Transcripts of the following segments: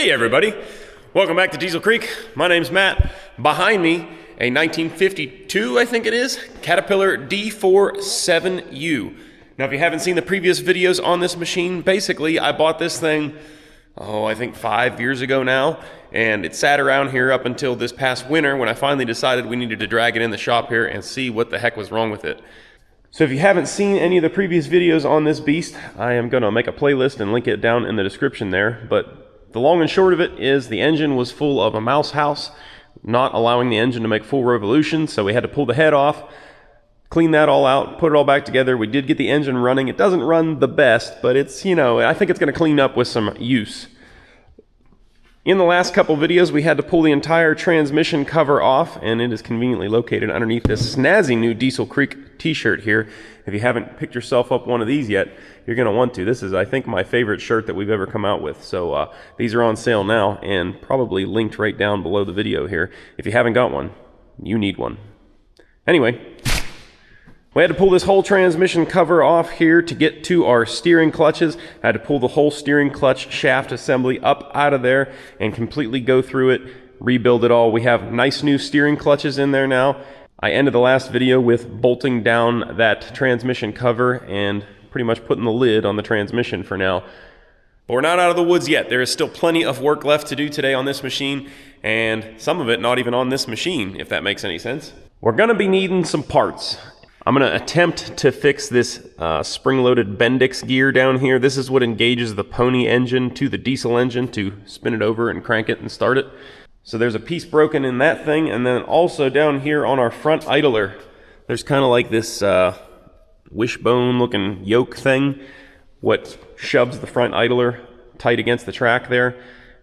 Hey everybody, welcome back to Diesel Creek. My name's Matt. Behind me, a 1952, I think it is, Caterpillar D47U. Now if you haven't seen the previous videos on this machine, basically I bought this thing, I think 5 years ago now, and it sat around here up until this past winter when I finally decided we needed to drag it in the shop here and see what the heck was wrong with it. So if you haven't seen any of the previous videos on this beast, I am going to make a playlist and link it down in the description there, but the long and short of it is the engine was full of a mouse house, not allowing the engine to make full revolutions, so we had to pull the head off, clean that all out, put it all back together. We did get the engine running. It doesn't run the best, but it's, I think it's going to clean up with some use. In the last couple videos, we had to pull the entire transmission cover off, and it is conveniently located underneath this snazzy new Diesel Creek t-shirt here. If you haven't picked yourself up one of these yet, you're going to want to. This is, I think, my favorite shirt that we've ever come out with. So these are on sale now and probably linked right down below the video here. If you haven't got one, you need one. Anyway, we had to pull this whole transmission cover off here to get to our steering clutches. I had to pull the whole steering clutch shaft assembly up out of there and completely go through it, rebuild it all. We have nice new steering clutches in there now. I ended the last video with bolting down that transmission cover and pretty much putting the lid on the transmission for now. But we're not out of the woods yet. There is still plenty of work left to do today on this machine, and some of it not even on this machine, if that makes any sense. We're going to be needing some parts. I'm going to attempt to fix this spring-loaded Bendix gear down here. This is what engages the pony engine to the diesel engine to spin it over and crank it and start it. So there's a piece broken in that thing, and then also down here on our front idler, there's kind of like this wishbone-looking yoke thing, what shoves the front idler tight against the track there,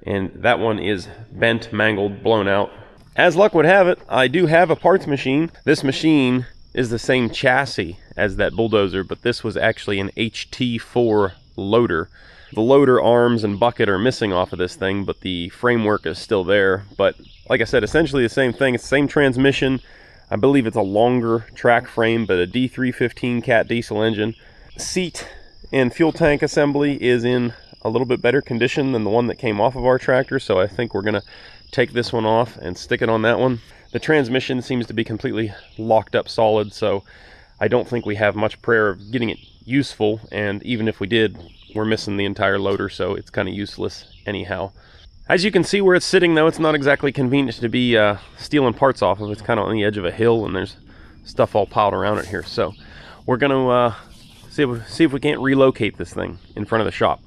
and that one is bent, mangled, blown out. As luck would have it, I do have a parts machine. This machine is the same chassis as that bulldozer, but this was actually an HT4 loader. The loader arms and bucket are missing off of this thing, but the framework is still there. But like I said, essentially the same thing. It's the same transmission. I believe it's a longer track frame, but a D315 cat diesel engine. Seat and fuel tank assembly is in a little bit better condition than the one that came off of our tractor, so I think we're going to take this one off and stick it on that one. The transmission seems to be completely locked up solid, so I don't think we have much prayer of getting it useful, and even if we did, we're missing the entire loader, so it's kind of useless anyhow. As you can see where it's sitting, though, it's not exactly convenient to be stealing parts off of. It's kind of on the edge of a hill, and there's stuff all piled around it here. So we're going to see if we can't relocate this thing in front of the shop.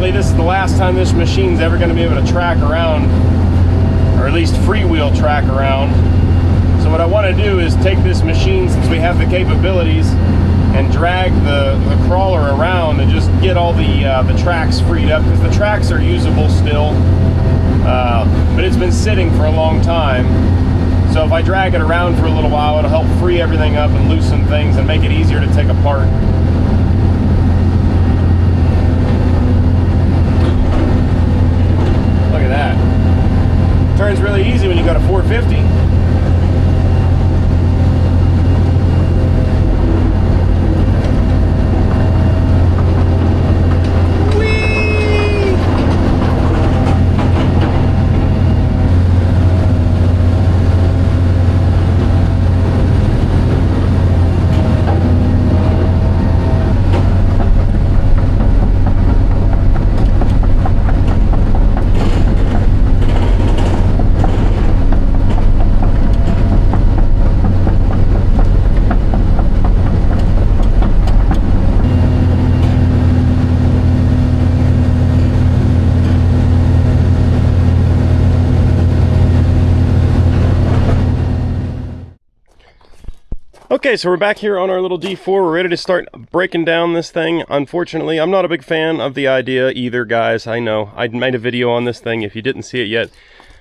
unfortunately, this is the last time this machine's ever going to be able to track around, or at least freewheel track around. So what I want to do is take this machine, since we have the capabilities, and drag the crawler around and just get all the tracks freed up, because the tracks are usable still, but it's been sitting for a long time. So if I drag it around for a little while, it'll help free everything up and loosen things and make it easier to take apart. Look at that. Turns really easy when you got a 450. Okay, so we're back here on our little D4. We're ready to start breaking down this thing. Unfortunately, I'm not a big fan of the idea either, guys. I know. I made a video on this thing. If you didn't see it yet,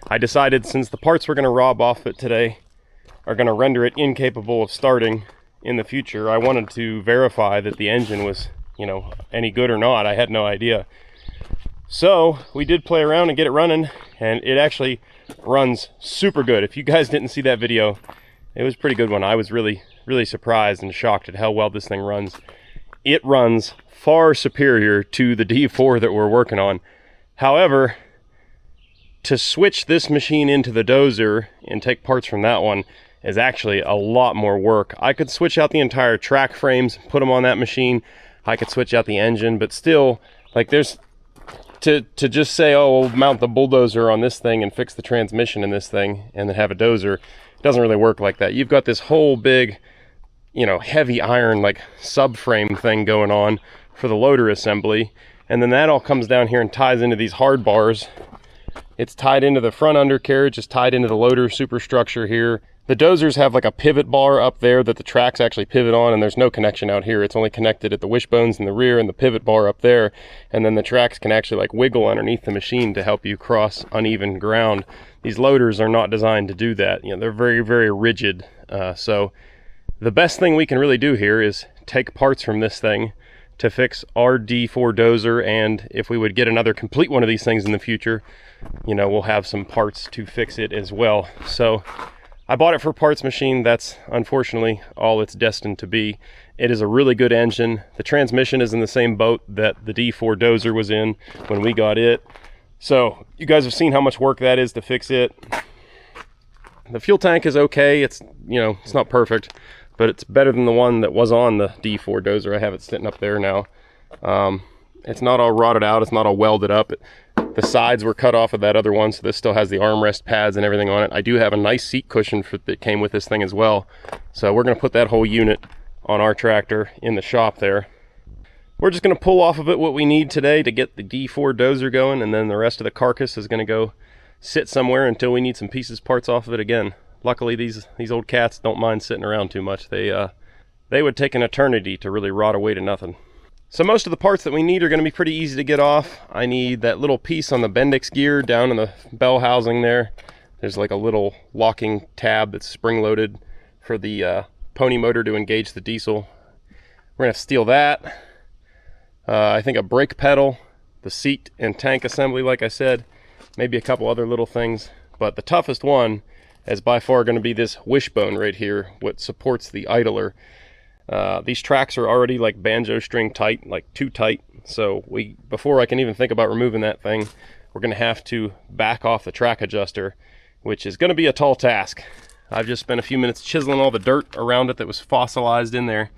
I decided since the parts we're going to rob off it today are going to render it incapable of starting in the future, I wanted to verify that the engine was, you know, any good or not. I had no idea. So we did play around and get it running, and it actually runs super good. If you guys didn't see that video, it was a pretty good one. I was really surprised and shocked at how well this thing runs. It runs far superior to the D4 that we're working on. However, to switch this machine into the dozer and take parts from that one is actually a lot more work. I could switch out the entire track frames, put them on that machine. I could switch out the engine, but still, like, there's to just say, oh, we'll mount the bulldozer on this thing and fix the transmission in this thing and then have a dozer. It doesn't really work like that. You've got this whole big, you know, heavy iron like subframe thing going on for the loader assembly, and then that all comes down here and ties into these hard bars. It's tied into the front undercarriage, it's tied into the loader superstructure here. The dozers have like a pivot bar up there that the tracks actually pivot on, and there's no connection out here. It's only connected at the wishbones in the rear and the pivot bar up there, and then the tracks can actually like wiggle underneath the machine to help you cross uneven ground. These loaders are not designed to do that. You know, they're very rigid. So the best thing we can really do here is take parts from this thing to fix our D4 dozer, and if we would get another complete one of these things in the future, you know, we'll have some parts to fix it as well. So I bought it for a parts machine. That's unfortunately all it's destined to be. It is a really good engine. The transmission is in the same boat that the D4 dozer was in when we got it. So you guys have seen how much work that is to fix it. The fuel tank is okay. It's, you know, it's not perfect, but it's better than the one that was on the D4 dozer. I have it sitting up there now. It's not all rotted out. It's not all welded up. The sides were cut off of that other one, so this still has the armrest pads and everything on it. I do have a nice seat cushion that came with this thing as well. So we're going to put that whole unit on our tractor in the shop there. We're just going to pull off of it what we need today to get the D4 dozer going, and then the rest of the carcass is going to go sit somewhere until we need some parts off of it again. Luckily, these old cats don't mind sitting around too much. They would take an eternity to really rot away to nothing. So most of the parts that we need are going to be pretty easy to get off. I need that little piece on the Bendix gear down in the bell housing there. There's like a little locking tab that's spring-loaded for the pony motor to engage the diesel. We're going to have to steal that. I think a brake pedal, the seat and tank assembly, like I said, maybe a couple other little things. But the toughest one is by far going to be this wishbone right here, what supports the idler. These tracks are already like banjo string tight, like too tight. So before I can even think about removing that thing, we're going to have to back off the track adjuster, which is going to be a tall task. I've just spent a few minutes chiseling all the dirt around it that was fossilized in there.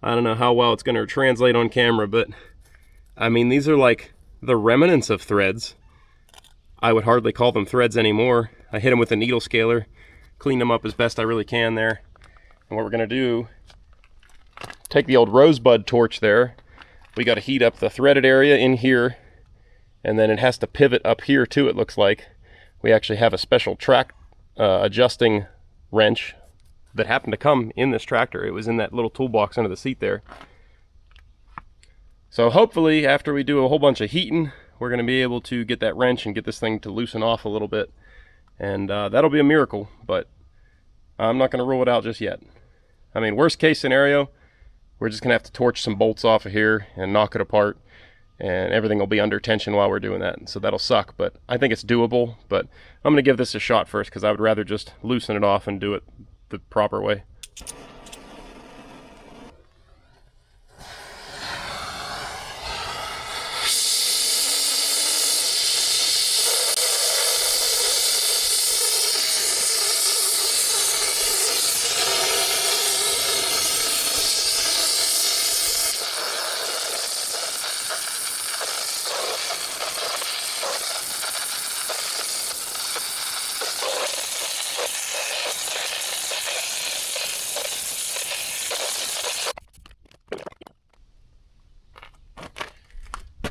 I don't know how well it's going to translate on camera, but I mean, these are like the remnants of threads. I would hardly call them threads anymore. I hit them with a needle scaler, cleaned them up as best I really can there. And what we're going to do, take the old rosebud torch there, we got to heat up the threaded area in here, and then it has to pivot up here too, it looks like. We actually have a special track adjusting wrench that happened to come in this tractor. It was in that little toolbox under the seat there. So hopefully after we do a whole bunch of heating, we're going to be able to get that wrench and get this thing to loosen off a little bit. And that'll be a miracle, but I'm not going to rule it out just yet. I mean, worst case scenario, we're just going to have to torch some bolts off of here and knock it apart, and everything will be under tension while we're doing that. So that'll suck, but I think it's doable. But I'm going to give this a shot first because I would rather just loosen it off and do it the proper way.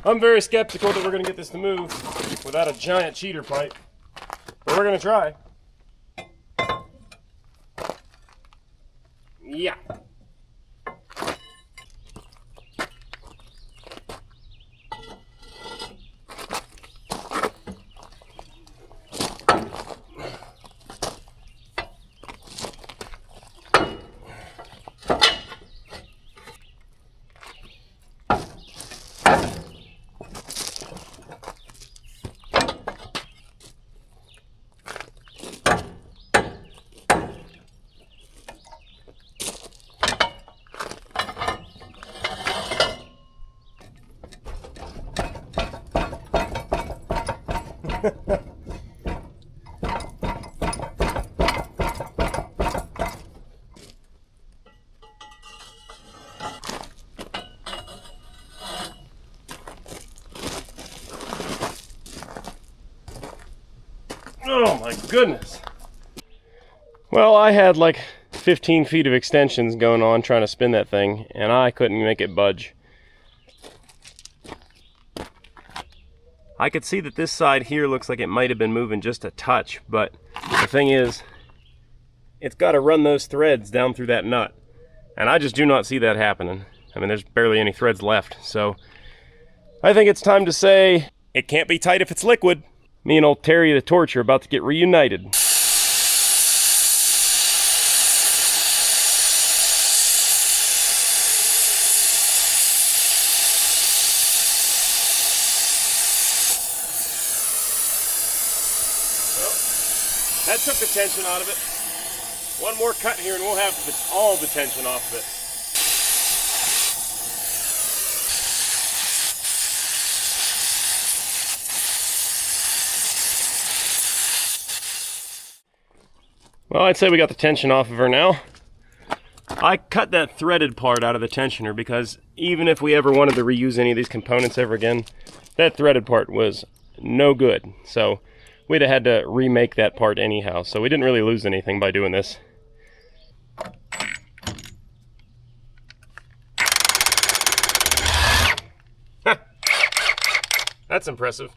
I'm very skeptical that we're going to get this to move without a giant cheater pipe, but we're going to try. Yeah. Oh my goodness. Well, I had like 15 feet of extensions going on trying to spin that thing, and I couldn't make it budge. I could see that this side here looks like it might have been moving just a touch, but the thing is, it's got to run those threads down through that nut, and I just do not see that happening. I mean, there's barely any threads left, so I think it's time to say it can't be tight if it's liquid. Me and old Terry the Torch are about to get reunited. That took the tension out of it. One more cut here and we'll have all the tension off of it. Well, I'd say we got the tension off of her now. I cut that threaded part out of the tensioner because even if we ever wanted to reuse any of these components ever again, that threaded part was no good. So we'd have had to remake that part anyhow, so we didn't really lose anything by doing this. That's impressive.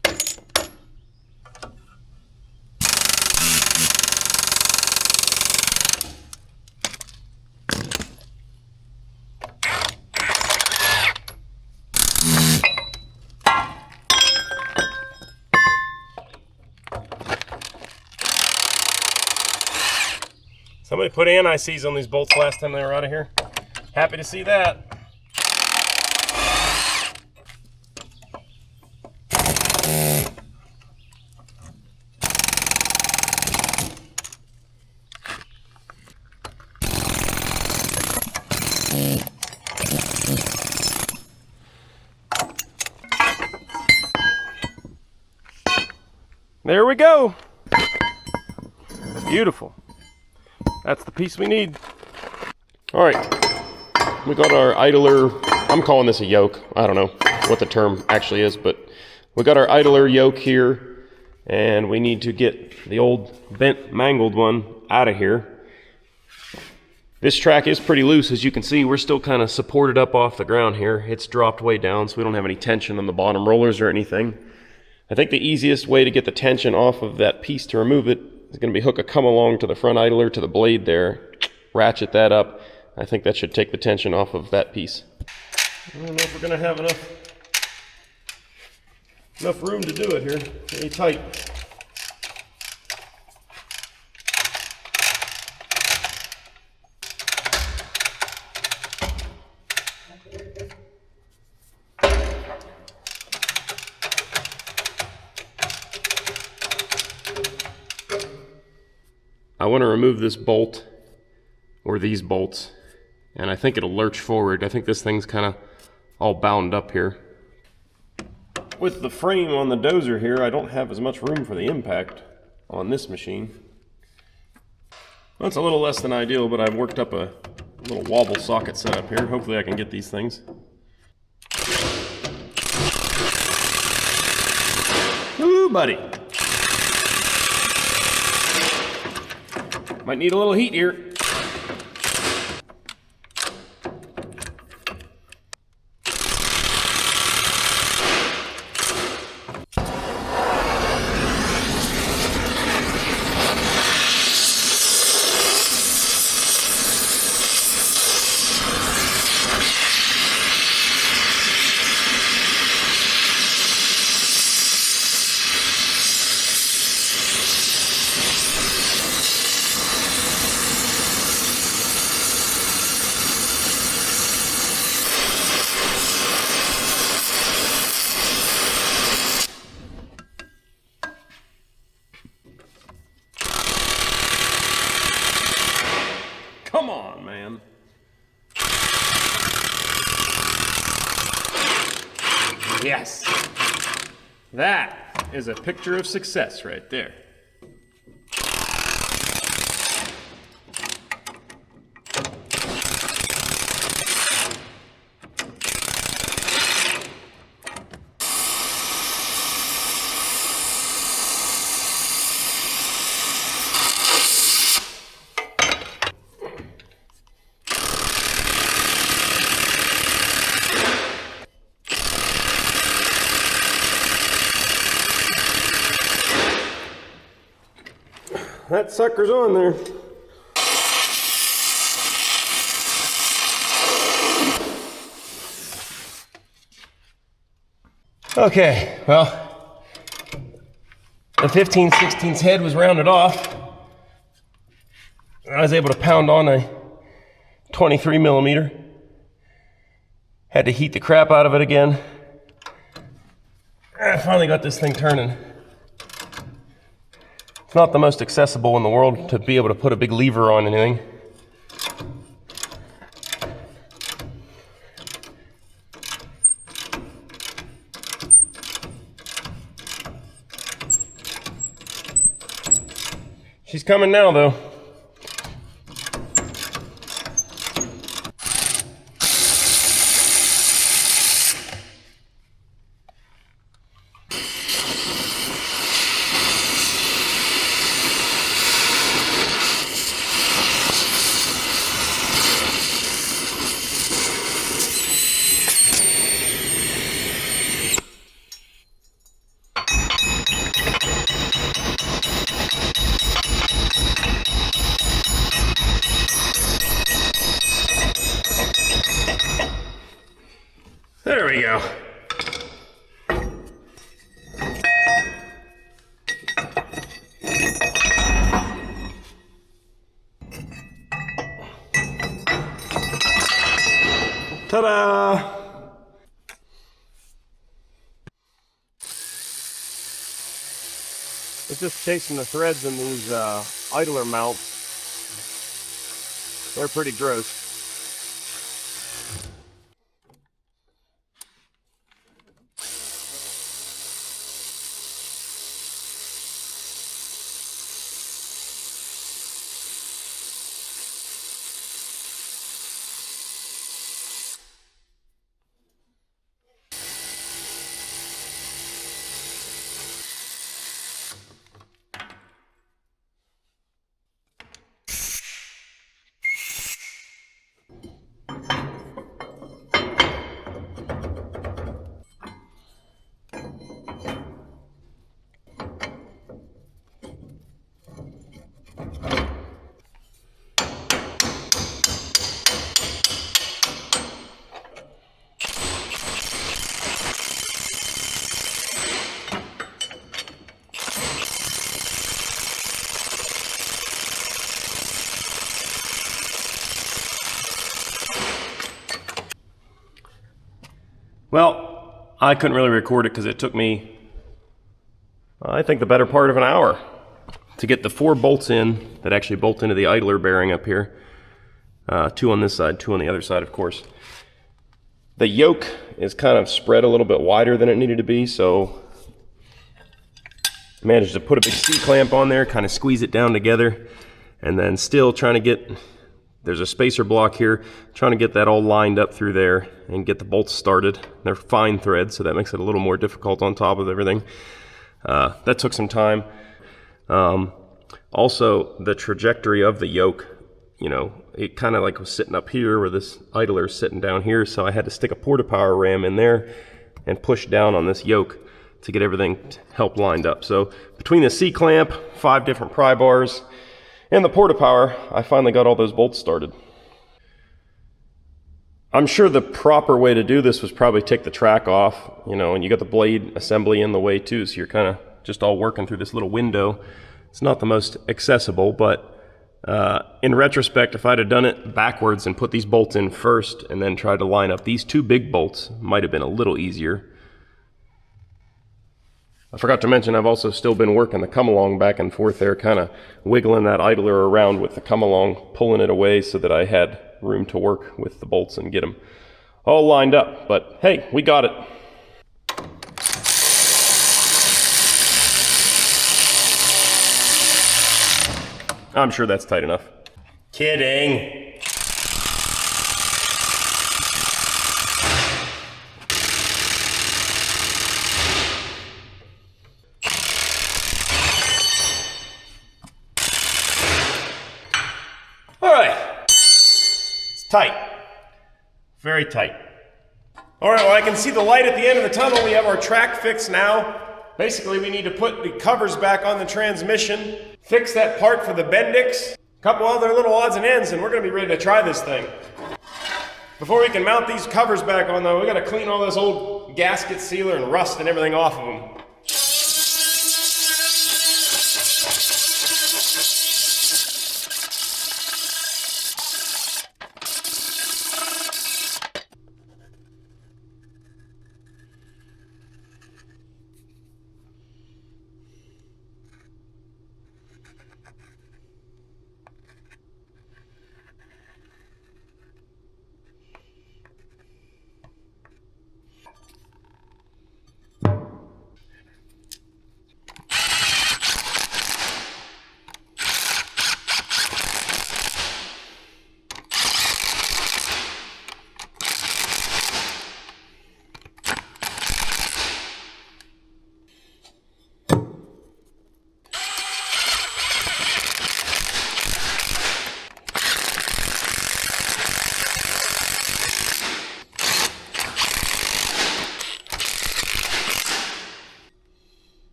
Somebody put anti-seize on these bolts last time they were out of here. Happy to see that. There we go. Beautiful. That's the piece we need. All right, we got our idler. I'm calling this a yoke. I don't know what the term actually is, but we got our idler yoke here, and we need to get the old bent, mangled one out of here. This track is pretty loose. As you can see, we're still kind of supported up off the ground here. It's dropped way down, so we don't have any tension on the bottom rollers or anything. I think the easiest way to get the tension off of that piece to remove it is going to be hook a come along to the front idler to the blade there, ratchet that up. I think that should take the tension off of that piece. I don't know if we're going to have enough room to do it here. Really tight. I want to remove this bolt, or these bolts, and I think it'll lurch forward. I think this thing's kind of all bound up here. With the frame on the dozer here, I don't have as much room for the impact on this machine. Well, it's a little less than ideal, but I've worked up a little wobble socket setup here. Hopefully I can get these things. Ooh, buddy. Might need a little heat here. Come on, man. Yes. That is a picture of success right there. That sucker's on there. Okay, well, the 15/16 head was rounded off. I was able to pound on a 23 millimeter. Had to heat the crap out of it again. I finally got this thing turning. It's not the most accessible in the world to be able to put a big lever on anything. She's coming now, though. There we go. Ta-da! It's just chasing the threads in these idler mounts. They're pretty gross. Well, I couldn't really record it because it took me, I think, the better part of an hour to get the 4 bolts in that actually bolt into the idler bearing up here. 2 on this side, 2 on the other side, of course. The yoke is kind of spread a little bit wider than it needed to be, so I managed to put a big C-clamp on there, kind of squeeze it down together, and then still trying to get, there's a spacer block here, trying to get that all lined up through there and get the bolts started. They're fine thread, so that makes it a little more difficult on top of everything. That took some time. Also, the trajectory of the yoke, you know, it kind of like was sitting up here where this idler is sitting down here, so I had to stick a porta-power ram in there and push down on this yoke to get everything help lined up. So between the C-clamp, 5 different pry bars, and the porta-power, I finally got all those bolts started. I'm sure the proper way to do this was probably take the track off, you know, and you got the blade assembly in the way too, so you're kind of just all working through this little window. It's not the most accessible, but in retrospect, if I'd have done it backwards and put these bolts in first and then tried to line up these 2 big bolts, might have been a little easier. I forgot to mention I've also still been working the come-along back and forth there, kind of wiggling that idler around with the come-along, pulling it away so that I had room to work with the bolts and get them all lined up. But hey, we got it. I'm sure that's tight enough. Kidding. All right. It's tight. Very tight. All right, well, I can see the light at the end of the tunnel. We have our track fixed now. Basically, we need to put the covers back on the transmission, fix that part for the Bendix, a couple other little odds and ends, and we're going to be ready to try this thing. Before we can mount these covers back on, though, we got to clean all this old gasket sealer and rust and everything off of them.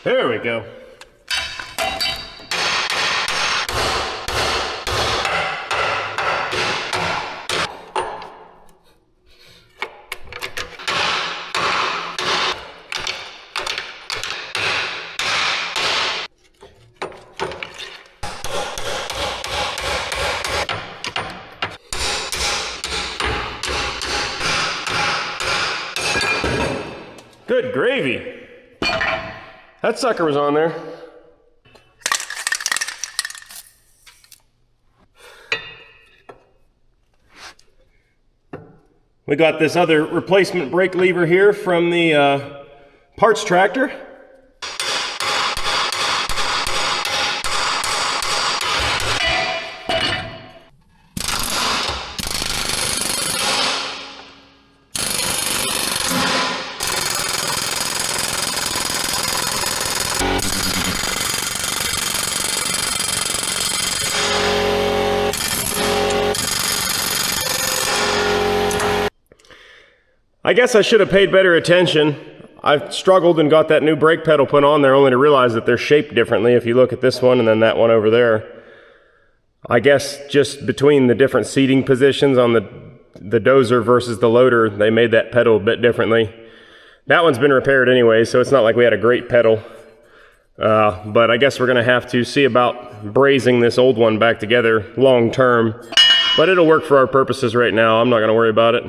There we go. Good gravy. That sucker was on there. We got this other replacement brake lever here from the parts tractor. I guess I should have paid better attention. I've struggled and got that new brake pedal put on there only to realize that they're shaped differently if you look at this one and then that one over there. I guess just between the different seating positions on the dozer versus the loader, they made that pedal a bit differently. That one's been repaired anyway, so it's not like we had a great pedal. But I guess we're going to have to see about brazing this old one back together long term. But it'll work for our purposes right now. I'm not going to worry about it.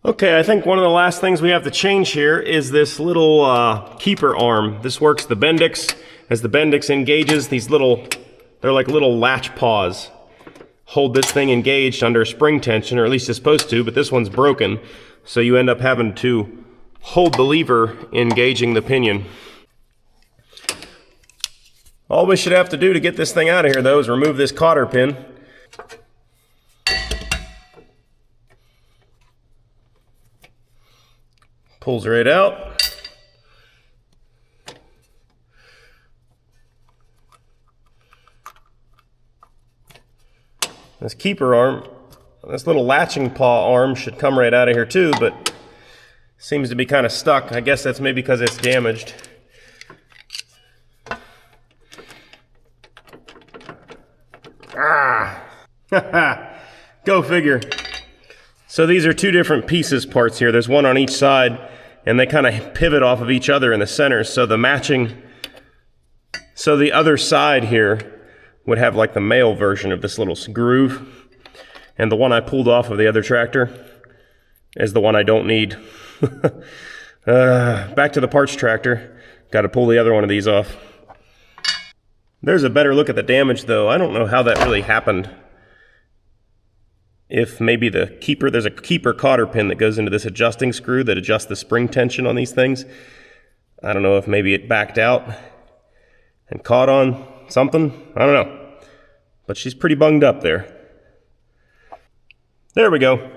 Okay, I think one of the last things we have to change here is this little keeper arm. This works the Bendix. As the Bendix engages, they're like little latch paws. Hold this thing engaged under spring tension, or at least it's supposed to, but this one's broken. So you end up having to hold the lever engaging the pinion. All we should have to do to get this thing out of here, though, is remove this cotter pin. Pulls right out. This keeper arm, this little latching paw arm should come right out of here too, but seems to be kind of stuck. I guess that's maybe because it's damaged. Go figure. So these are two different pieces parts here. There's one on each side, and they kind of pivot off of each other in the center. So the other side here would have like the male version of this little groove, and the one I pulled off of the other tractor is the one I don't need. Back to the parts tractor. Got to pull the other one of these off. There's a better look at the damage, though. I don't know how that really happened. If maybe there's a keeper cotter pin that goes into this adjusting screw that adjusts the spring tension on these things. I don't know if maybe it backed out and caught on something. I don't know. But she's pretty bunged up there. There we go.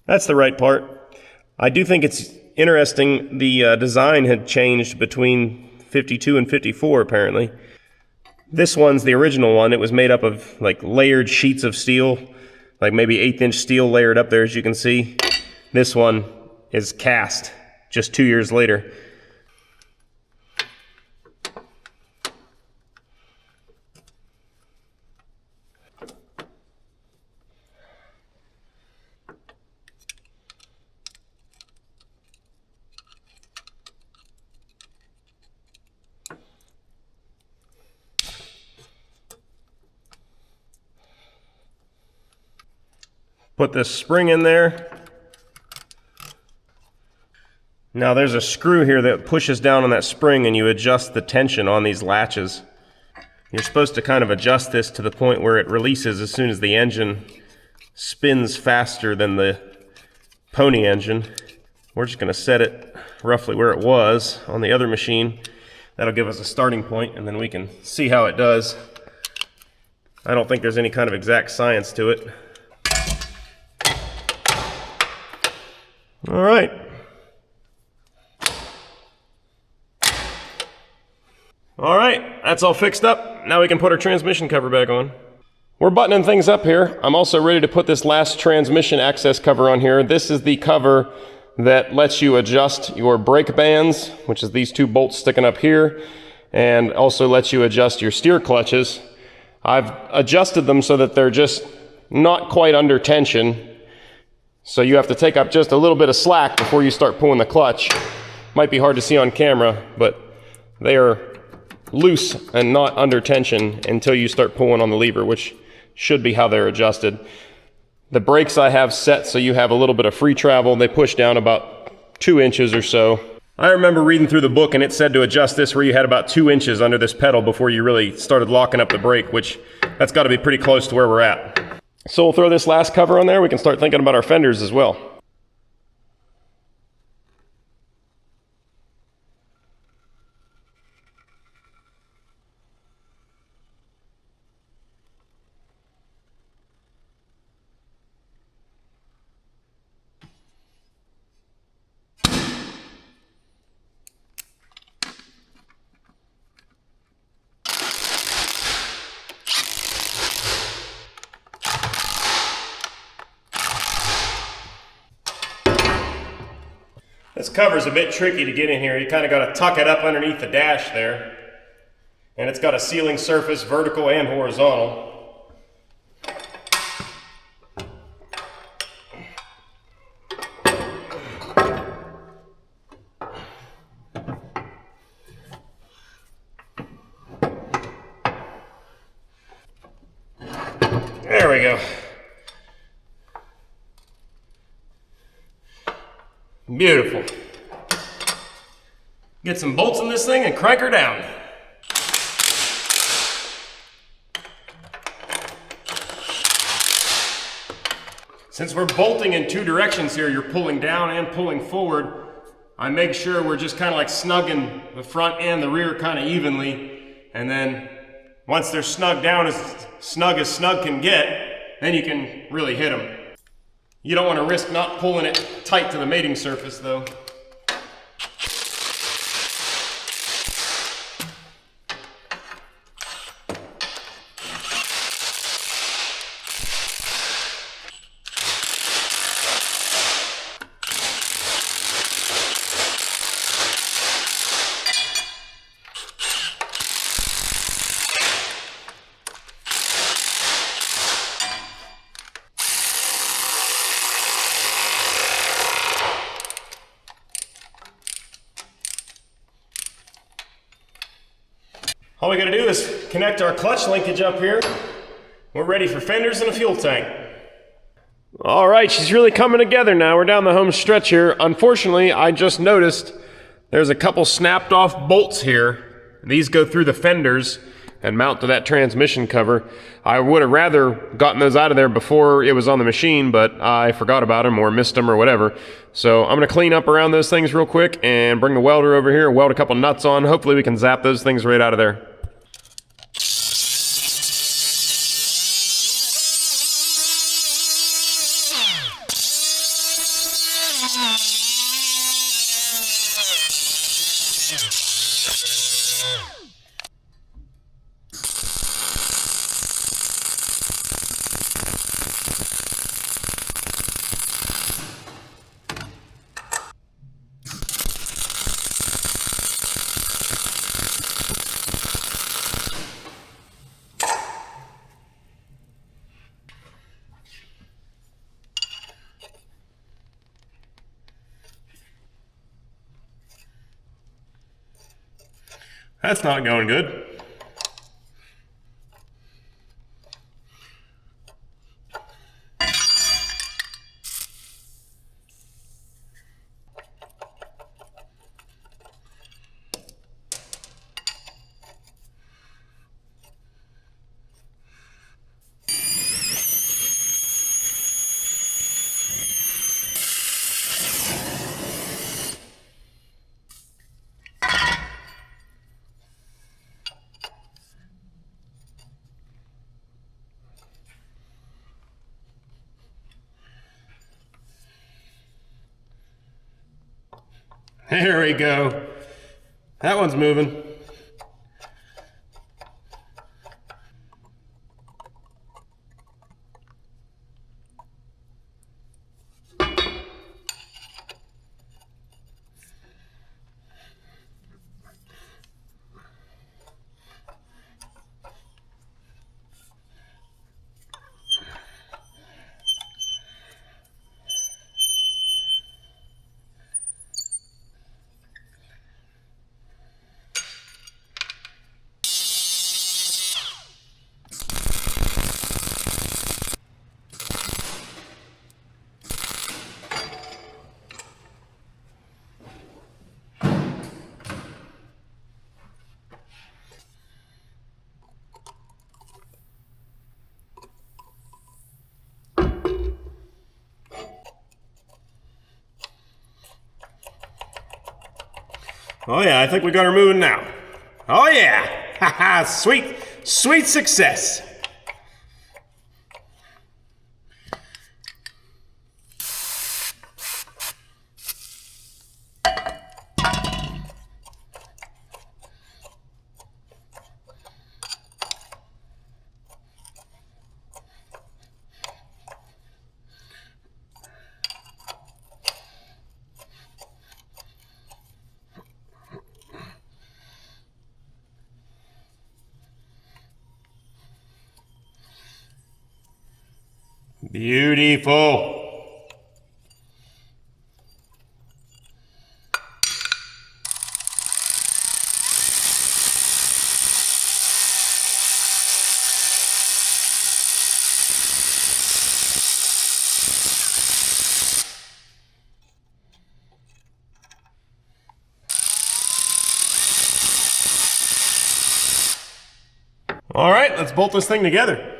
That's the right part. I do think it's interesting the design had changed between 52 and 54 apparently. This one's the original one. It was made up of like layered sheets of steel, like maybe 1/8-inch steel layered up there, as you can see. This one is cast just 2 years later. Put this spring in there. Now there's a screw here that pushes down on that spring and you adjust the tension on these latches. You're supposed to kind of adjust this to the point where it releases as soon as the engine spins faster than the pony engine. We're just going to set it roughly where it was on the other machine. That'll give us a starting point and then we can see how it does. I don't think there's any kind of exact science to it. All right. All right, that's all fixed up. Now we can put our transmission cover back on. We're buttoning things up here. I'm also ready to put this last transmission access cover on here. This is the cover that lets you adjust your brake bands, which is these two bolts sticking up here, and also lets you adjust your steer clutches. I've adjusted them so that they're just not quite under tension. So you have to take up just a little bit of slack before you start pulling the clutch. Might be hard to see on camera, but they are loose and not under tension until you start pulling on the lever, which should be how they're adjusted. The brakes I have set so you have a little bit of free travel. They push down about 2 inches or so. I remember reading through the book and it said to adjust this where you had about 2 inches under this pedal before you really started locking up the brake, which that's got to be pretty close to where we're at. So we'll throw this last cover on there. We can start thinking about our fenders as well. This cover's a bit tricky to get in here. You kind of got to tuck it up underneath the dash there. And it's got a sealing surface, vertical and horizontal. There we go. Beautiful. Get some bolts in this thing and crank her down. Since we're bolting in two directions here, you're pulling down and pulling forward, I make sure we're just kind of like snugging the front and the rear kind of evenly, and then once they're snugged down as snug can get, then you can really hit them. You don't want to risk not pulling it tight to the mating surface though. All we gotta do is connect our clutch linkage up here. We're ready for fenders and a fuel tank. All right, she's really coming together now. We're down the home stretch here. Unfortunately, I just noticed there's a couple snapped off bolts here. These go through the fenders and mount to that transmission cover. I would have rather gotten those out of there before it was on the machine, but I forgot about them or missed them or whatever. So I'm gonna clean up around those things real quick and bring the welder over here, weld a couple nuts on. Hopefully we can zap those things right out of there. That's not going good. There we go. That one's moving. Oh yeah, I think we got her moving now. Oh yeah! Haha, sweet, sweet success. Beautiful. All right, let's bolt this thing together.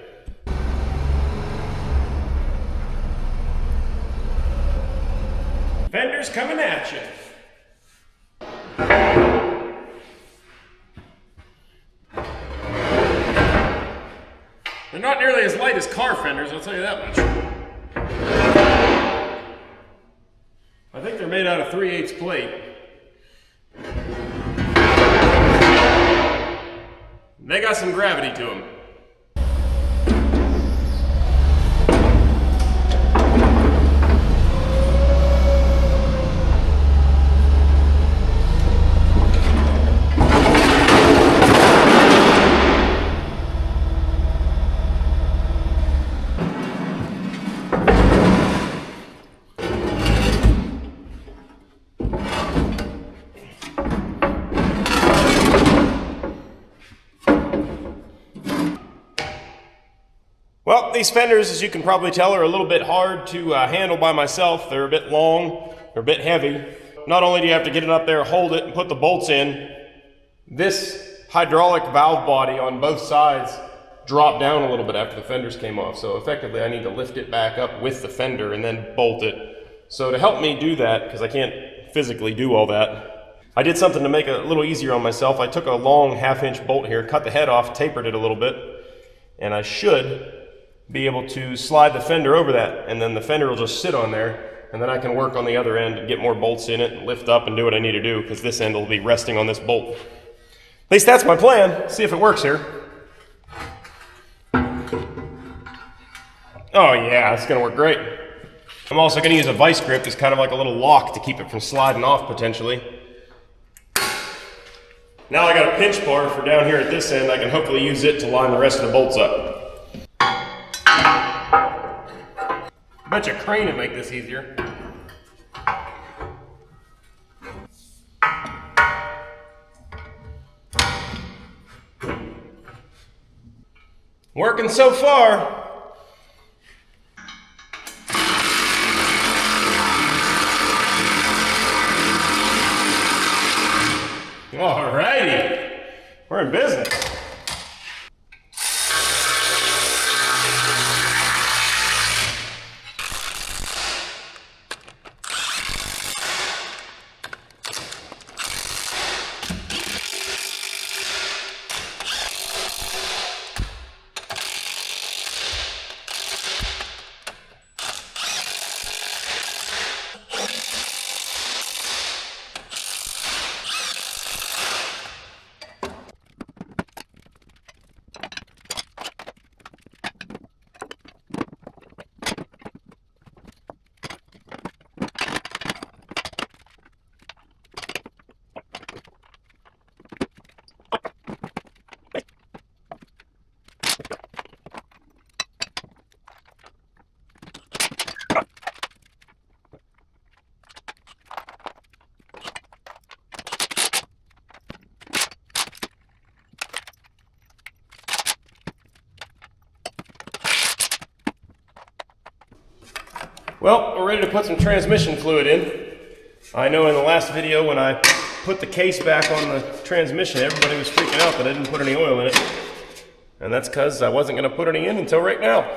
Fenders coming at you. They're not nearly as light as car fenders, I'll tell you that much. I think they're made out of 3/8 plate. They got some gravity to them. Well, these fenders, as you can probably tell, are a little bit hard to handle by myself. They're a bit long, they're a bit heavy. Not only do you have to get it up there, hold it, and put the bolts in, this hydraulic valve body on both sides dropped down a little bit after the fenders came off. So effectively, I need to lift it back up with the fender and then bolt it. So to help me do that, because I can't physically do all that, I did something to make it a little easier on myself. I took a long 1/2-inch bolt here, cut the head off, tapered it a little bit, and I should be able to slide the fender over that, and then the fender will just sit on there, and then I can work on the other end and get more bolts in it and lift up and do what I need to do, because this end will be resting on this bolt. At least that's my plan. See if it works here. Oh yeah, it's gonna work great. I'm also gonna use a vice grip as kind of like a little lock to keep it from sliding off potentially. Now I got a pinch bar for down here at this end. I can hopefully use it to line the rest of the bolts up. I bet you a crane would make this easier. Working so far. Alrighty, we're in business. Well, we're ready to put some transmission fluid in. I know in the last video when I put the case back on the transmission, everybody was freaking out that I didn't put any oil in it. And that's because I wasn't going to put any in until right now.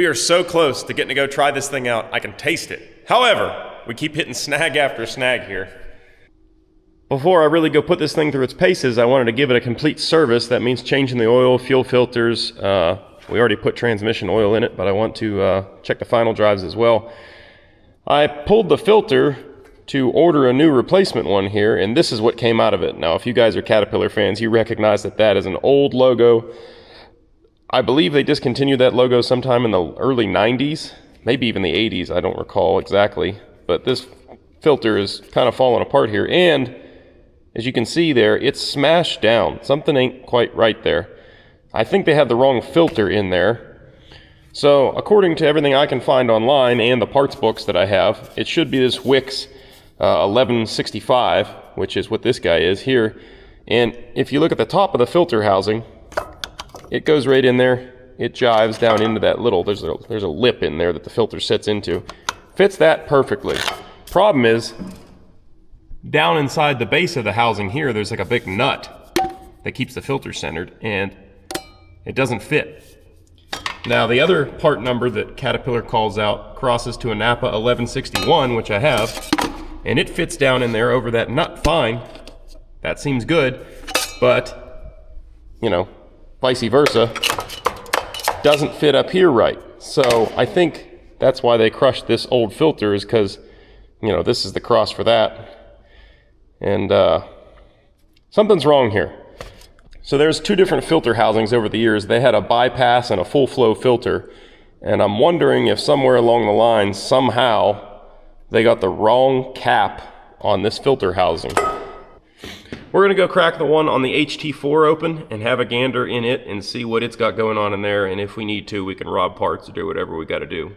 We are so close to getting to go try this thing out. I can taste it. However, we keep hitting snag after snag here. Before I really go put this thing through its paces, I wanted to give it a complete service. That means changing the oil, fuel filters. We already put transmission oil in it, but I want to check the final drives as well. I pulled the filter to order a new replacement one here, and this is what came out of it. Now, if you guys are Caterpillar fans, you recognize that that is an old logo. I believe they discontinued that logo sometime in the early 90s, maybe even the 80s, I don't recall exactly. But this filter is kind of falling apart here, and as you can see there, it's smashed down. Something ain't quite right there. I think they had the wrong filter in there. So, according to everything I can find online and the parts books that I have, it should be this Wix 1165, which is what this guy is here. And if you look at the top of the filter housing, it goes right in there. It jives down into that little, there's a lip in there that the filter sits into. Fits that perfectly. Problem is, down inside the base of the housing here, there's like a big nut that keeps the filter centered, and it doesn't fit. Now, the other part number that Caterpillar calls out crosses to a Napa 1161, which I have, and it fits down in there over that nut fine. That seems good, but, you know, vice versa, doesn't fit up here right. So I think that's why they crushed this old filter, is because, you know, this is the cross for that. And something's wrong here. So there's two different filter housings over the years. They had a bypass and a full flow filter. And I'm wondering if somewhere along the line, somehow, they got the wrong cap on this filter housing. We're gonna go crack the one on the HT4 open and have a gander in it and see what it's got going on in there. And if we need to, we can rob parts or do whatever we gotta do.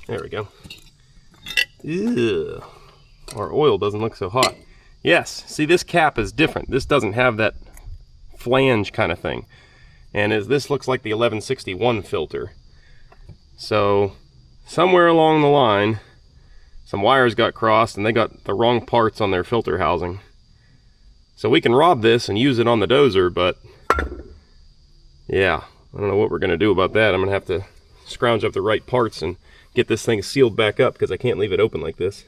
There we go. Ew. Our oil doesn't look so hot. Yes, see, this cap is different. This doesn't have that flange kind of thing. And this looks like the 1161 filter. So, somewhere along the line, some wires got crossed and they got the wrong parts on their filter housing. So we can rob this and use it on the dozer, but yeah, I don't know what we're gonna do about that. I'm gonna have to scrounge up the right parts and get this thing sealed back up, because I can't leave it open like this.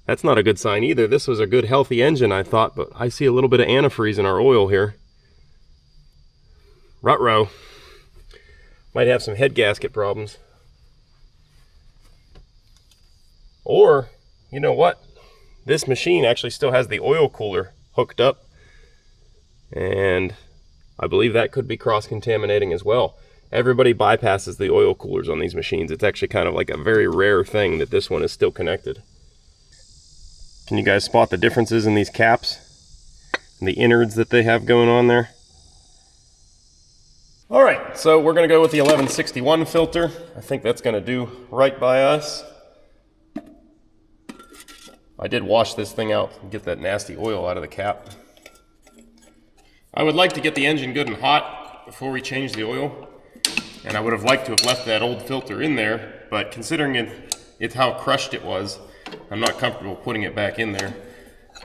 That's not a good sign either. This was a good healthy engine, I thought, but I see a little bit of antifreeze in our oil here. Ruh-roh. Might have some head gasket problems. Or, you know what? This machine actually still has the oil cooler hooked up, and I believe that could be cross-contaminating as well. Everybody bypasses the oil coolers on these machines. It's actually kind of like a very rare thing that this one is still connected. Can you guys spot the differences in these caps and the innards that they have going on there? All right, so we're gonna go with the 1161 filter. I think that's gonna do right by us. I did wash this thing out and get that nasty oil out of the cap. I would like to get the engine good and hot before we change the oil. And I would have liked to have left that old filter in there, but considering it's how crushed it was, I'm not comfortable putting it back in there.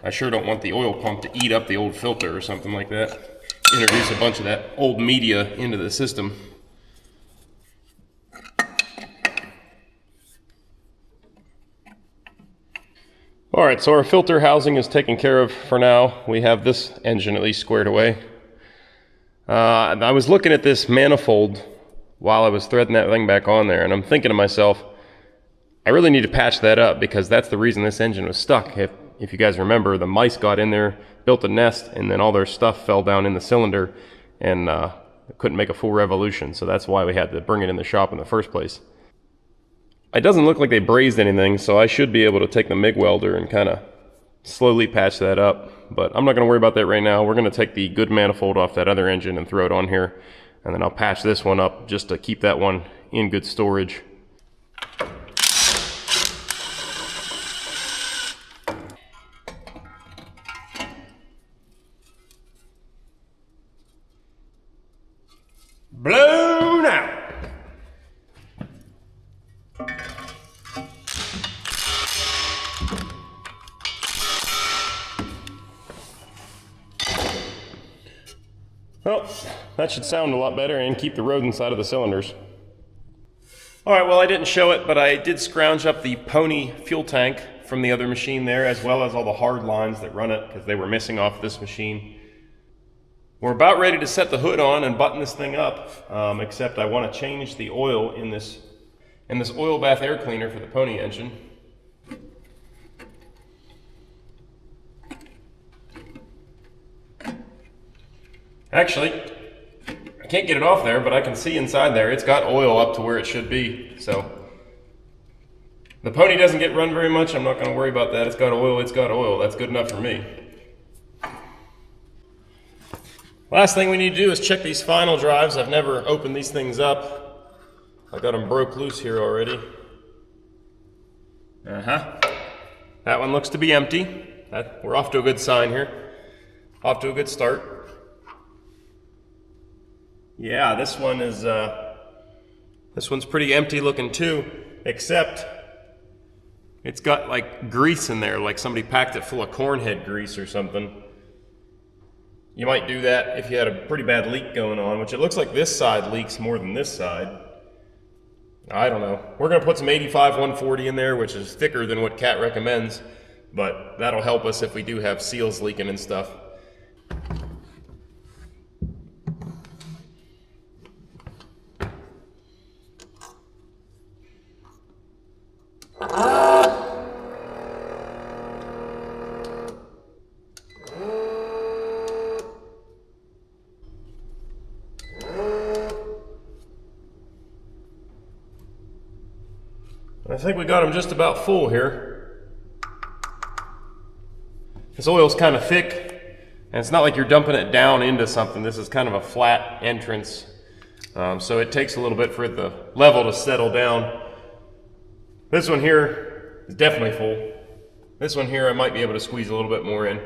I sure don't want the oil pump to eat up the old filter or something like that. Introduce a bunch of that old media into the system. All right, so our filter housing is taken care of for now. We have this engine at least squared away. I was looking at this manifold while I was threading that thing back on there, and I'm thinking to myself, I really need to patch that up, because that's the reason this engine was stuck. If you guys remember, the mice got in there, built a nest, and then all their stuff fell down in the cylinder, and couldn't make a full revolution, so that's why we had to bring it in the shop in the first place. It doesn't look like they brazed anything, so I should be able to take the MIG welder and kind of slowly patch that up, but I'm not going to worry about that right now. We're going to take the good manifold off that other engine and throw it on here, and then I'll patch this one up just to keep that one in good storage. Blown out. Well, that should sound a lot better and keep the rodents out of the cylinders. All right, well, I didn't show it, but I did scrounge up the pony fuel tank from the other machine there, as well as all the hard lines that run it, because they were missing off this machine. We're about ready to set the hood on and button this thing up, except I want to change the oil in this oil bath air cleaner for the pony engine. Actually, I can't get it off there, but I can see inside there it's got oil up to where it should be. So the pony doesn't get run very much. I'm not going to worry about that. It's got oil. It's got oil. That's good enough for me. Last thing we need to do is check these final drives. I've never opened these things up. I got them broke loose here already. That one looks to be empty. We're off to a good sign here. Off to a good start. Yeah, this one's pretty empty looking too, except it's got like grease in there, like somebody packed it full of cornhead grease or something. You might do that if you had a pretty bad leak going on, which it looks like this side leaks more than this side. I don't know. We're going to put some 85 140 in there, which is thicker than what Cat recommends, but that'll help us if we do have seals leaking and stuff. I think we got them just about full here. This oil's kind of thick, and it's not like you're dumping it down into something. This is kind of a flat entrance, so it takes a little bit for the level to settle down. This one here is definitely full. This one here I might be able to squeeze a little bit more in.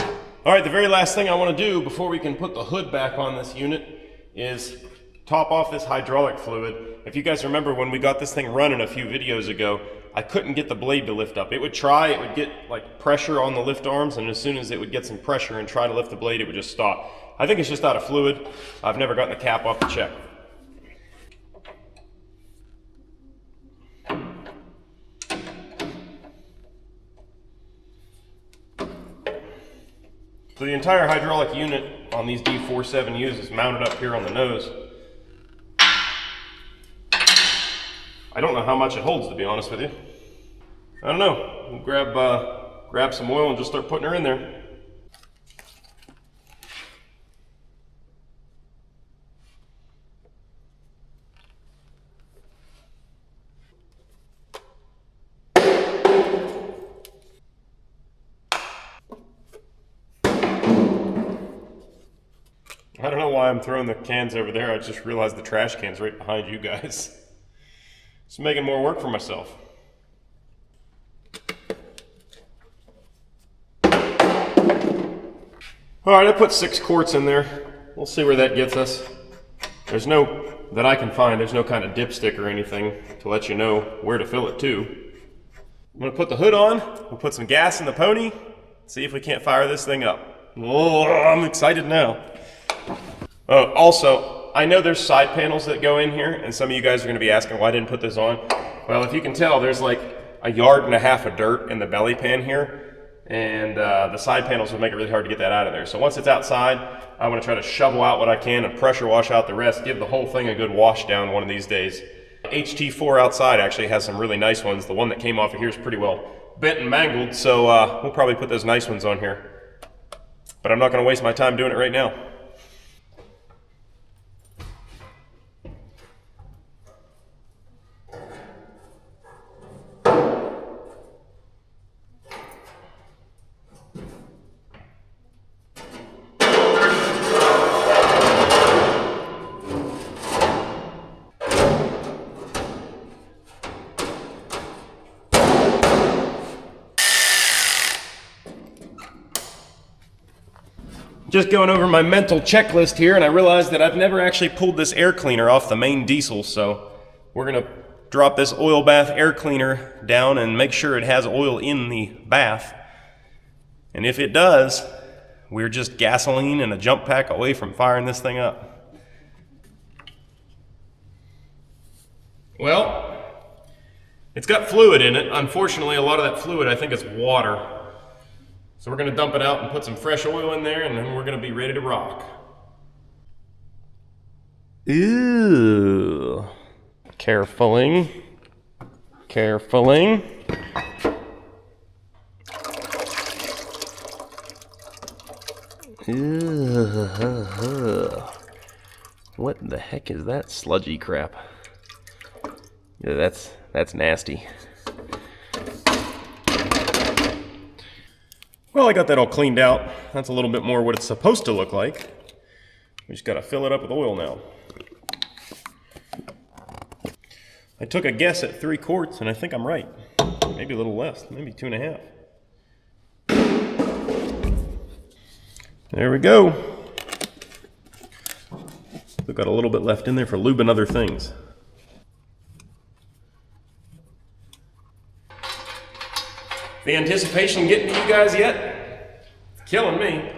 All right, the very last thing I want to do before we can put the hood back on this unit is top off this hydraulic fluid. If you guys remember when we got this thing running a few videos ago, I couldn't get the blade to lift up. It would try, it would get like pressure on the lift arms, and as soon as it would get some pressure and try to lift the blade, it would just stop. I think it's just out of fluid. I've never gotten the cap off to check. So the entire hydraulic unit on these D47Us is mounted up here on the nose. I don't know how much it holds, to be honest with you. I don't know. We'll grab some oil and just start putting her in there. I don't know why I'm throwing the cans over there. I just realized the trash can's right behind you guys. Just making more work for myself. Alright, I put 6 quarts in there. We'll see where that gets us. There's no, that I can find, there's no kind of dipstick or anything to let you know where to fill it to. I'm going to put the hood on, we'll put some gas in the pony, see if we can't fire this thing up. Oh, I'm excited now. Also, I know there's side panels that go in here, and some of you guys are going to be asking why I didn't put this on. Well, if you can tell, there's like 1.5 yards of dirt in the belly pan here, and the side panels would make it really hard to get that out of there. So once it's outside, I'm going to try to shovel out what I can and pressure wash out the rest, give the whole thing a good wash down one of these days. HT4 outside actually has some really nice ones. The one that came off of here is pretty well bent and mangled, so we'll probably put those nice ones on here. But I'm not going to waste my time doing it right now. Just going over my mental checklist here, and I realized that I've never actually pulled this air cleaner off the main diesel, so we're going to drop this oil bath air cleaner down and make sure it has oil in the bath. And if it does, We're just gasoline and a jump pack away from firing this thing up. Well, it's got fluid in it. Unfortunately, a lot of that fluid, I think, is water. So we're going to dump it out and put some fresh oil in there, and then we're going to be ready to rock. Ooh. Carefully. Carefully. Ooh. What the heck is that sludgy crap? Yeah, that's nasty. Well, I got that all cleaned out. That's a little bit more what it's supposed to look like. We just gotta fill it up with oil now. I took a guess at 3 quarts, and I think I'm right. Maybe a little less, maybe 2.5. There we go. We've got a little bit left in there for lube and other things. The anticipation getting to you guys yet? It's killing me.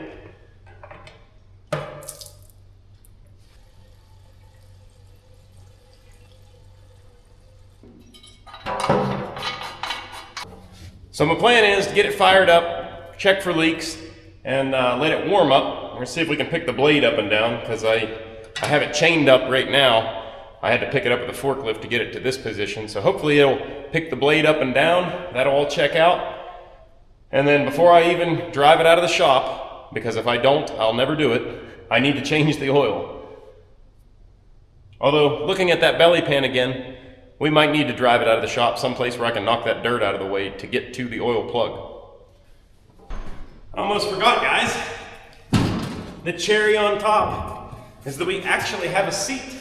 So my plan is to get it fired up, check for leaks, and let it warm up. We're gonna see if we can pick the blade up and down, because I have it chained up right now. I had to pick it up with a forklift to get it to this position. So hopefully it'll pick the blade up and down. That'll all check out. And then before I even drive it out of the shop, because if I don't, I'll never do it, I need to change the oil. Although, looking at that belly pan again, we might need to drive it out of the shop someplace where I can knock that dirt out of the way to get to the oil plug. I almost forgot, guys. The cherry on top is that we actually have a seat.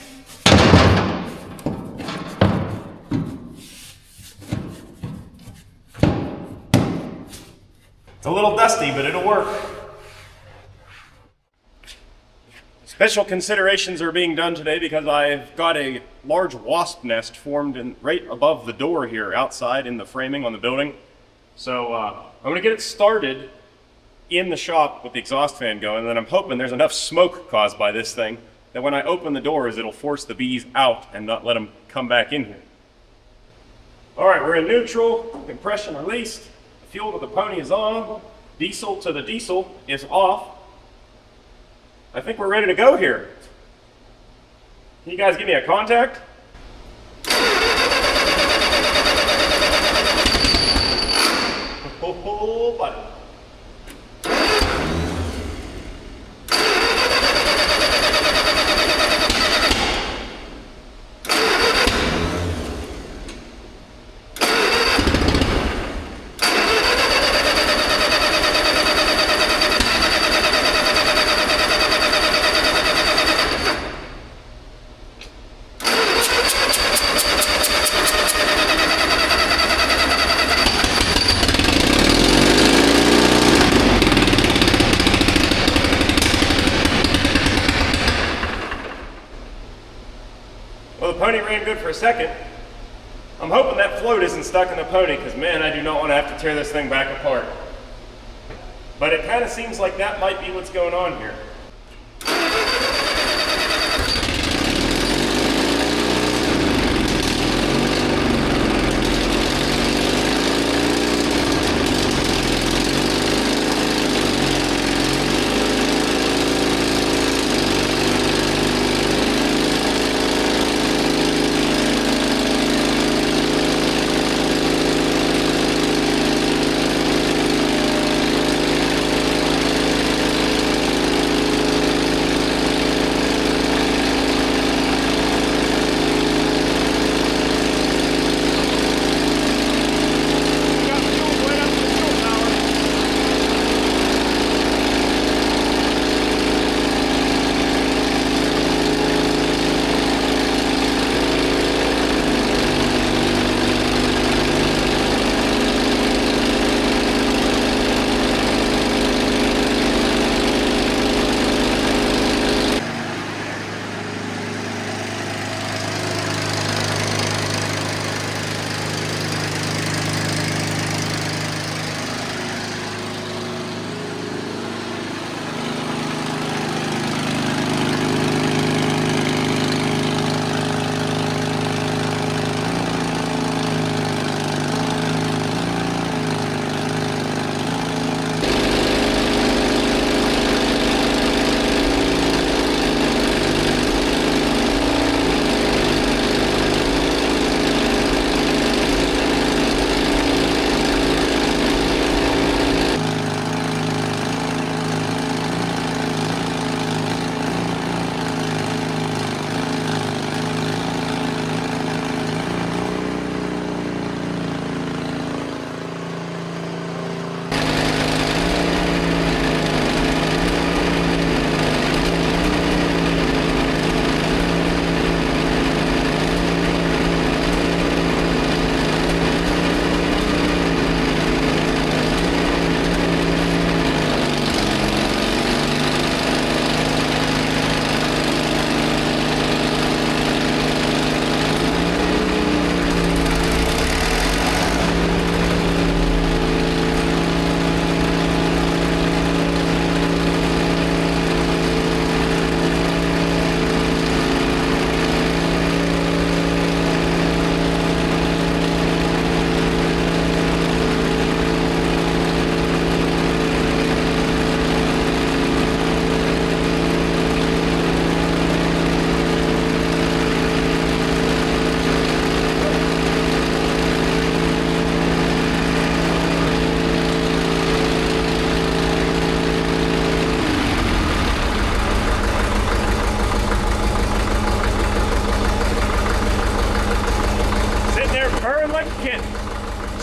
It's a little dusty, but it'll work. Special considerations are being done today because I've got a large wasp nest formed right above the door here outside in the framing on the building. So I'm going to get it started in the shop with the exhaust fan going, and then I'm hoping there's enough smoke caused by this thing that when I open the doors, it'll force the bees out and not let them come back in here. All right, we're in neutral, compression released. Fuel to the pony is on, diesel to the diesel is off. I think we're ready to go here. Can you guys give me a contact? Oh, buddy. Well, the pony ran good for a second. I'm hoping that float isn't stuck in the pony, because man, I do not want to have to tear this thing back apart. But it kind of seems like that might be what's going on here.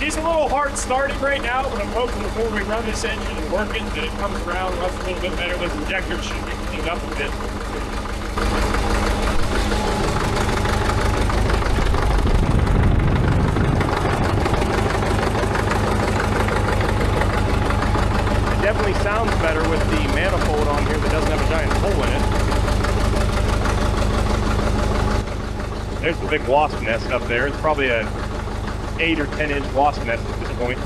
She's a little hard starting right now, but I'm hoping before we run this engine and work it, that it comes around, runs a little bit better. Those injectors should be cleaned up a bit. It definitely sounds better with the manifold on here that doesn't have a giant hole in it. There's the big wasp nest up there. It's probably a 8 or 10 inch wasp nest at this point.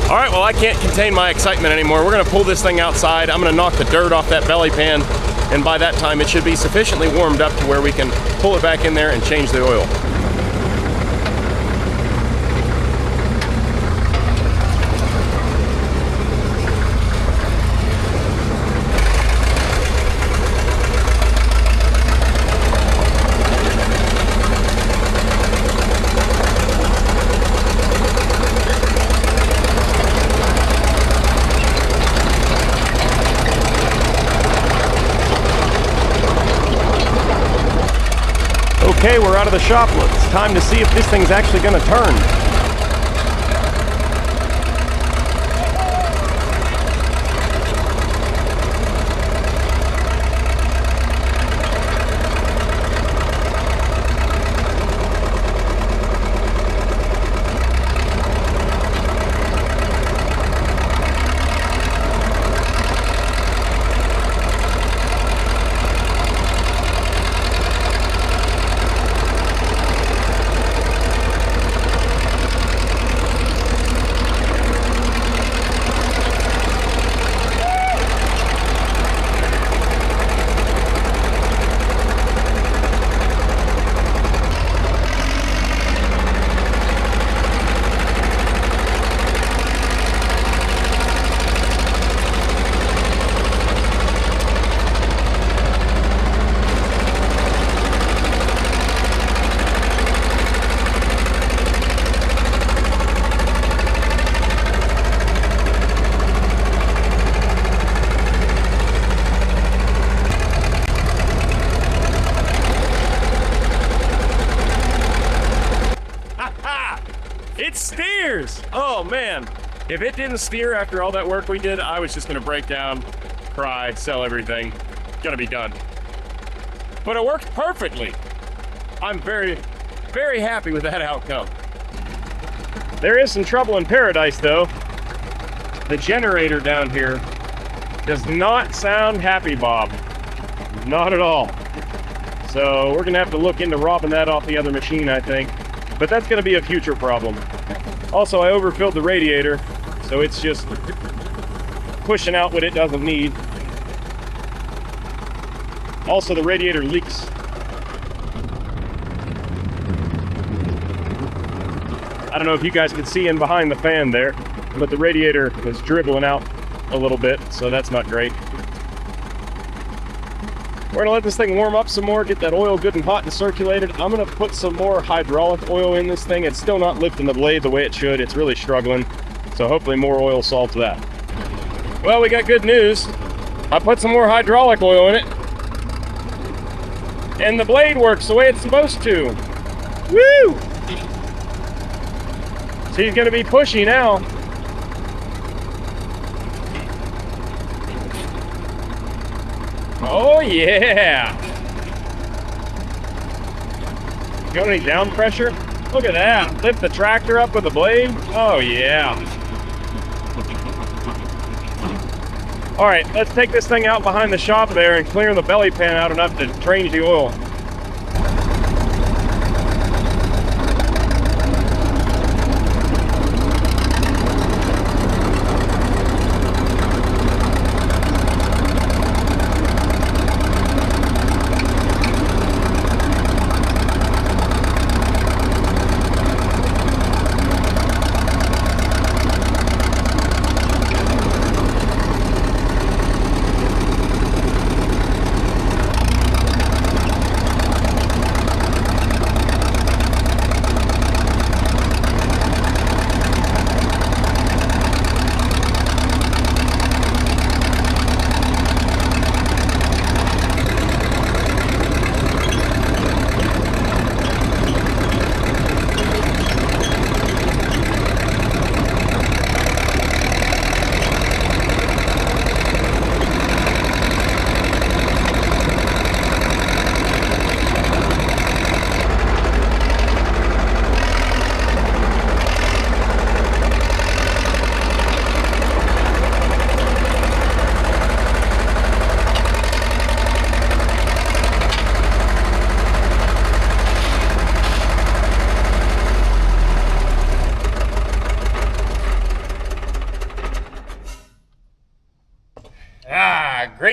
All right, well, I can't contain my excitement anymore. We're gonna pull this thing outside. I'm gonna knock the dirt off that belly pan, and by that time it should be sufficiently warmed up to where we can pull it back in there and change the oil. Okay, we're out of the shop. It's time to see if this thing's actually going to turn. It steers! Oh man, if it didn't steer after all that work we did, I was just gonna break down, cry, sell everything. Gonna be done. But it worked perfectly. I'm very, very happy with that outcome. There is some trouble in paradise though. The generator down here does not sound happy, Bob. Not at all. So we're gonna have to look into robbing that off the other machine, I think. But that's gonna be a future problem. Also, I overfilled the radiator, so it's just pushing out what it doesn't need. Also, the radiator leaks. I don't know if you guys can see in behind the fan there, but the radiator is dribbling out a little bit, so that's not great. We're gonna let this thing warm up some more, get that oil good and hot and circulated. I'm gonna put some more hydraulic oil in this thing. It's still not lifting the blade the way it should. It's really struggling. So hopefully more oil solves that. Well, we got good news. I put some more hydraulic oil in it. And the blade works the way it's supposed to. Woo! So he's gonna be pushy now. Oh yeah! Got any down pressure? Look at that! Lift the tractor up with the blade. Oh yeah! All right, let's take this thing out behind the shop there and clear the belly pan out enough to change the oil.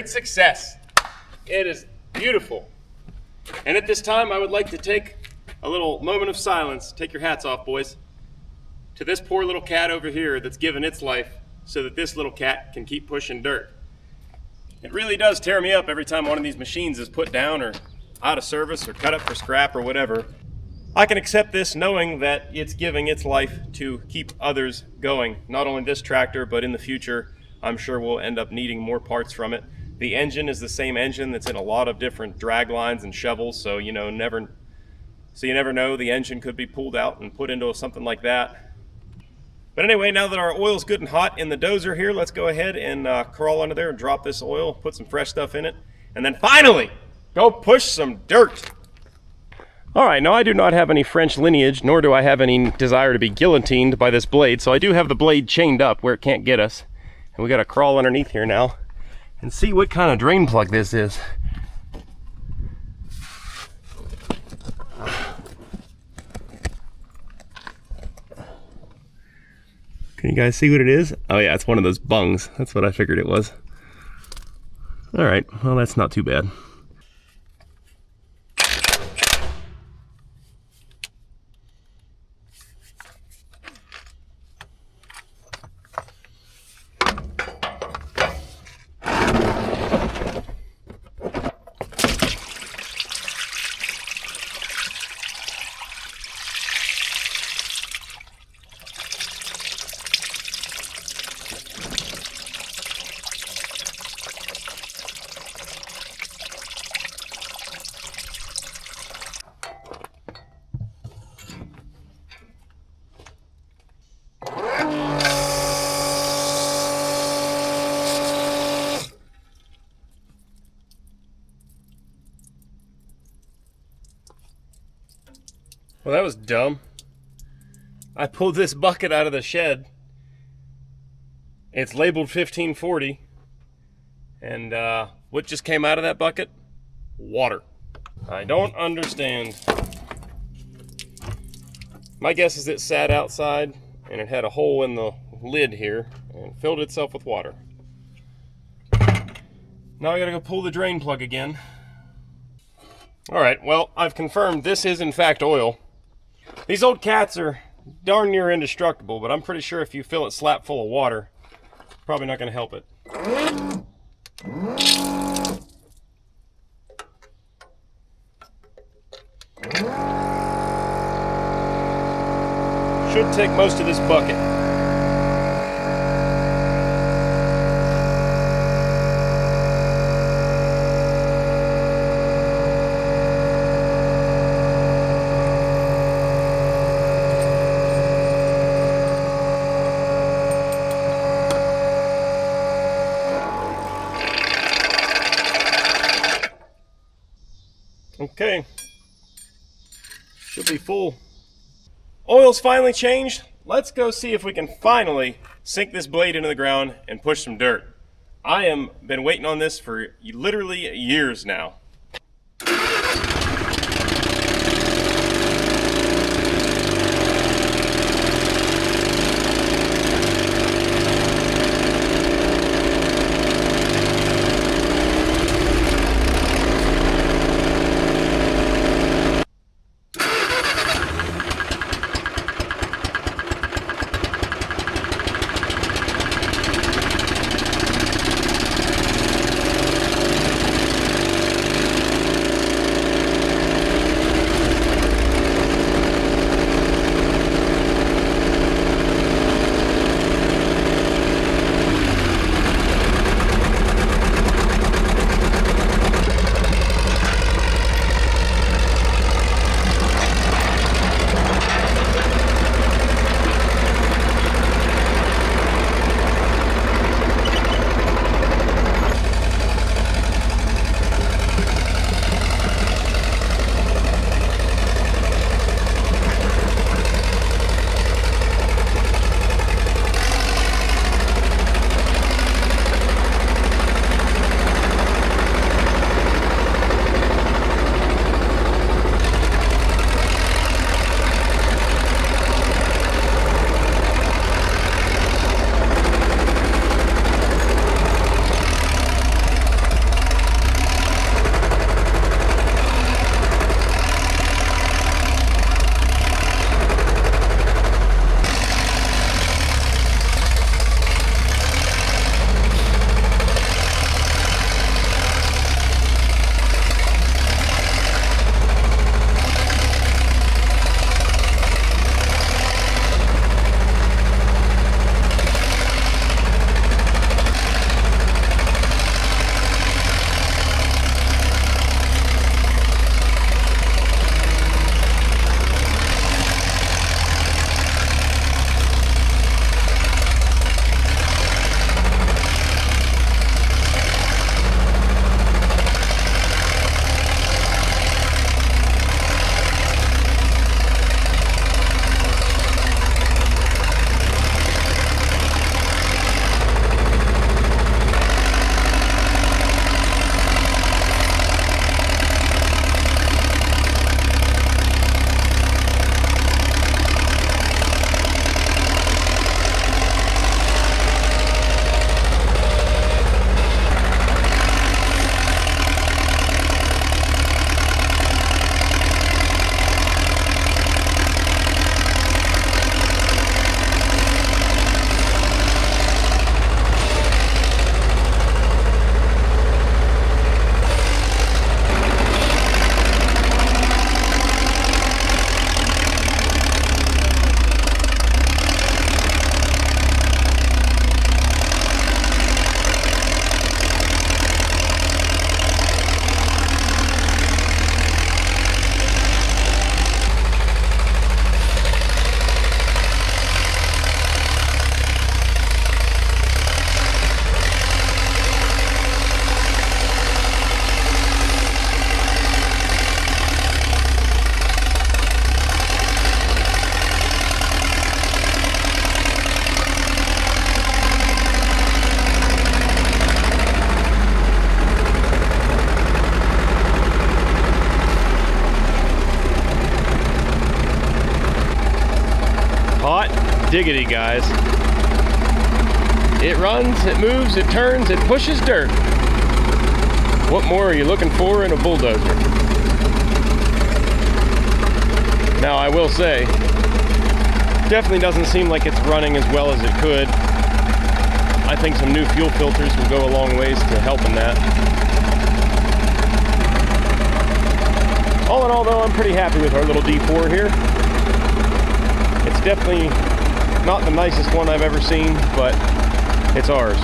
great success. It is beautiful. And at this time, I would like to take a little moment of silence. Take your hats off, boys. To this poor little cat over here that's given its life so that this little cat can keep pushing dirt. It really does tear me up every time one of these machines is put down or out of service or cut up for scrap or whatever. I can accept this knowing that it's giving its life to keep others going. Not only this tractor, but in the future, I'm sure we'll end up needing more parts from it. The engine is the same engine that's in a lot of different drag lines and shovels, so you never know, the engine could be pulled out and put into something like that. But anyway, now that our oil's good and hot in the dozer here, let's go ahead and crawl under there and drop this oil, put some fresh stuff in it, and then finally, go push some dirt. All right, now I do not have any French lineage, nor do I have any desire to be guillotined by this blade, so I do have the blade chained up where it can't get us. And we gotta crawl underneath here now and see what kind of drain plug this is. Can you guys see what it is? Oh yeah, it's one of those bungs. That's what I figured it was. All right, well that's not too bad. Well, that was dumb. I pulled this bucket out of the shed. It's labeled 1540. And what just came out of that bucket? Water. I don't understand. My guess is it sat outside and it had a hole in the lid here and filled itself with water. Now I gotta go pull the drain plug again. Alright, well, I've confirmed this is in fact oil. These old cats are darn near indestructible, but I'm pretty sure if you fill it slap full of water, it's probably not going to help it. Should take most of this bucket. Okay, should be full. Oil's finally changed. Let's go see if we can finally sink this blade into the ground and push some dirt. I am been waiting on this for literally years now. diggity, guys. It runs, it moves, it turns, it pushes dirt. What more are you looking for in a bulldozer? Now, I will say, definitely doesn't seem like it's running as well as it could. I think some new fuel filters will go a long ways to helping that. All in all, though, I'm pretty happy with our little D4 here. It's definitely not the nicest one I've ever seen, but it's ours.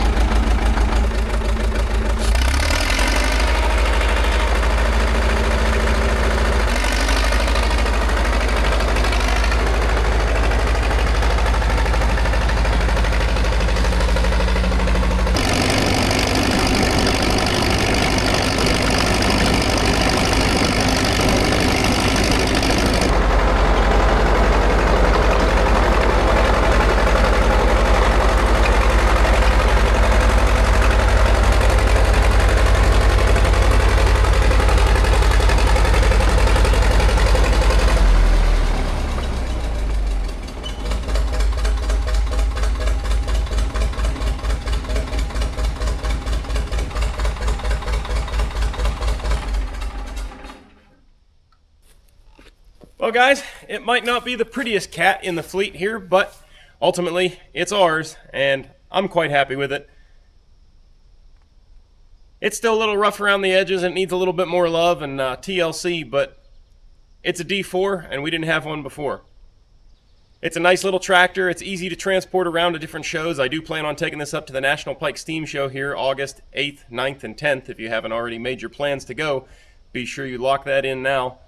Well, guys, it might not be the prettiest cat in the fleet here, but ultimately it's ours, and I'm quite happy with it. It's still a little rough around the edges and it needs a little bit more love and TLC, but it's a D4 and we didn't have one before. It's a nice little tractor. It's easy to transport around to different shows. I do plan on taking this up to the National Pike Steam Show here August 8th, 9th, and 10th. If you haven't already made your plans to go, be sure you lock that in now.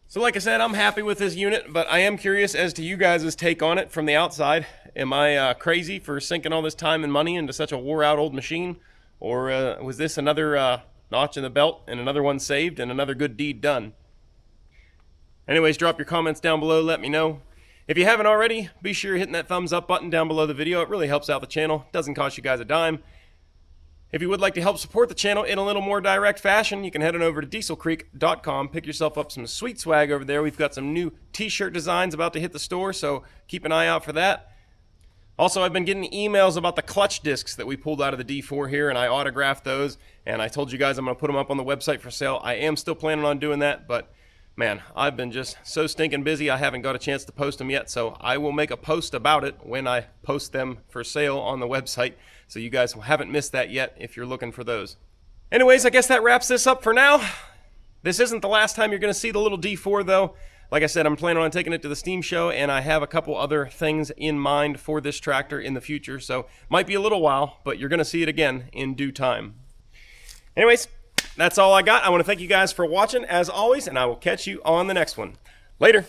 So like I said, I'm happy with this unit, but I am curious as to you guys' take on it from the outside. Am I crazy for sinking all this time and money into such a wore-out old machine? Or was this another notch in the belt and another one saved and another good deed done? Anyways, drop your comments down below. Let me know. If you haven't already, be sure you're hitting that thumbs up button down below the video. It really helps out the channel. Doesn't cost you guys a dime. If you would like to help support the channel in a little more direct fashion, you can head on over to dieselcreek.com. Pick yourself up some sweet swag over there. We've got some new t-shirt designs about to hit the store, so keep an eye out for that. Also, I've been getting emails about the clutch discs that we pulled out of the D4 here, and I autographed those, and I told you guys I'm going to put them up on the website for sale. I am still planning on doing that, but man, I've been just so stinking busy, I haven't got a chance to post them yet, so I will make a post about it when I post them for sale on the website, so you guys haven't missed that yet if you're looking for those. Anyways, I guess that wraps this up for now. This isn't the last time you're going to see the little D4, though. Like I said, I'm planning on taking it to the Steam Show, and I have a couple other things in mind for this tractor in the future, so might be a little while, but you're going to see it again in due time. Anyways, that's all I got. I want to thank you guys for watching, as always, and I will catch you on the next one. Later.